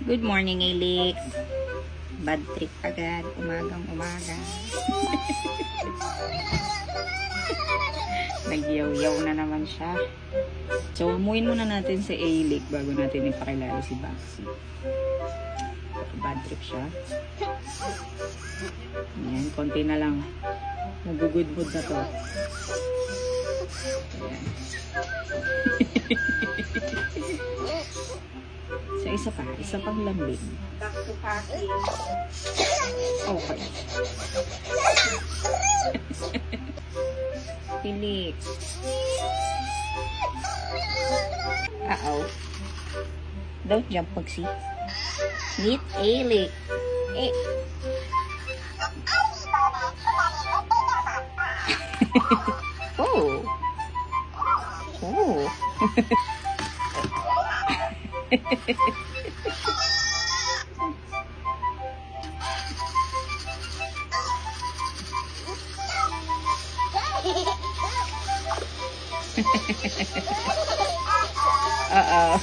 Good morning, Elix. Bad trip agad. Umagang umaga. Nagyaw-yaw na naman siya. So, umuin muna natin si Elix bago natin ipakilala si Baxi. Bad trip siya. Ayan, konti na lang. Nag-good mood na to. Ayan. So, isa pang lambing. Back to packing. Okay. Felix. Uh-oh. Don't jump, Maxi. Meet Elix. Eh. Oh. Oh. Uh-oh.